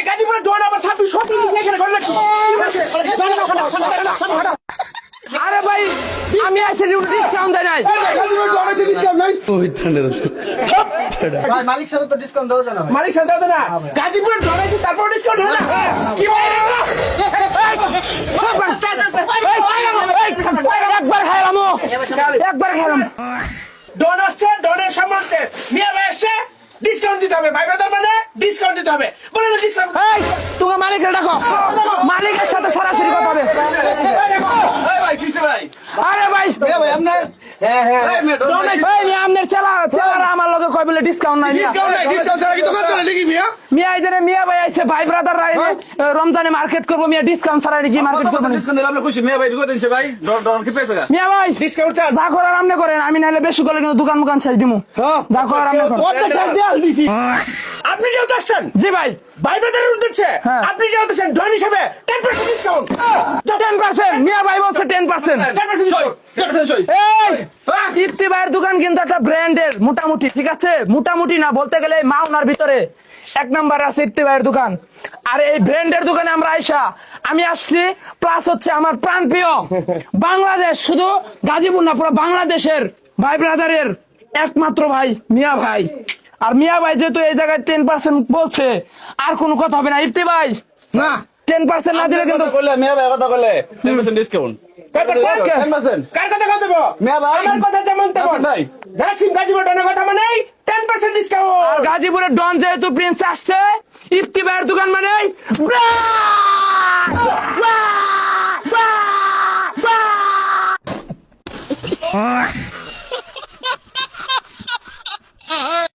গাজীপুরের ডোর আবার 26 শপিং এখানে করলে আরে ভাই আমি আছি ডিসকাউন্ট দেয় নাই মালিক সাথে তো ডিসকাউন্ট দেওয়া যায় না মালিক সাথে দাও না গাজীপুরের ডোর আছে তারপর ডিসকাউন্ট হলো না কি ভাই একবার খাইলাম ডন আসছে ডনের সামনে মিয়া ভাই আসছে ডিসকাউন্ট দিতে হবে ভাই ব্রাদার মানে ডিসকাউন্ট দিতে হবে বলে না ডিসকাউন্ট এই তুমি মালিককে ডাকো মালিকের সাথে সরাসরি কথা হবে এই ভাই কিসে ভাই আরে ভাই মিয়া ভাই আপনার হ্যাঁ হ্যাঁ এই মেয়ে ডন এই মিয়া আমনের চেলারা আমার লগে কই বলে ডিসকাউন্ট নাই মিয়া ডিসকাউন্ট ছাড়া কি দোকান চলে নাকি মিয়া মিয়া ইদানে মিয়া ভাই আইছে ভাই ব্রাদার রাইনে রমজানে মার্কেট করব মিয়া ডিসকাউন্ট ছাড়া কি মার্কেট করব না ডিসকাউন্ট দিলে আপনি খুশি মিয়া ভাই ঢুকে দিনছে ভাই ডন কি পেয়েছে মিয়া ভাই ডিসকাউন্ট যা করার আপনি করেন আমি নাইলে বেশি করলে কিন্তু দোকান ছেড়ে দিমু যা করার আপনি করেন আপনি যে উদ্দেশ্যেন জি ভাই ভাই ব্রাদারের উদ্দেশ্যে আপনি যে উদ্দেশ্যেন ডন হিসেবে 10% ডিসকাউন্ট 10% মিয়া ভাই বলছে 10% 10% এই ইফতি ভাইয়ের দোকান কিন্তু একটা ব্র্যান্ডের মোটামুটি ঠিক আছে মোটামুটি না বলতে গেলে মাওনার ভিতরে এক নাম্বার আছে ইফতি ভাইয়ের দোকান আর এই ব্র্যান্ডের দোকানে আমরা আইসা আমি আসছি প্লাস হচ্ছে আমার প্রাণপ্রিয় বাংলাদেশ শুধু গাজীপুর না পুরো বাংলাদেশের ভাই ব্রাদারের একমাত্র ভাই মিয়া ভাই আর মিয়া ভাই যেহেতু এই জায়গায় 10% বলছে আর কোনো কথা হবে না ইফতি ভাই না 10% না দিলে কিন্তু বললে মিয়া ভাই কথা বলে 10% ডিসকাউন্ট 10% কার কথা কথা বল মিয়া ভাই আমার কথা যেমন তেমন ভাই রাসিম গাজীপুর ডনের কথা মানে 10% ডিসকাউন্ট আর গাজীপুরের ডন যেহেতু প্রিন্স আসছে ইফতি ভাইয়ের দোকান মানে ব্রা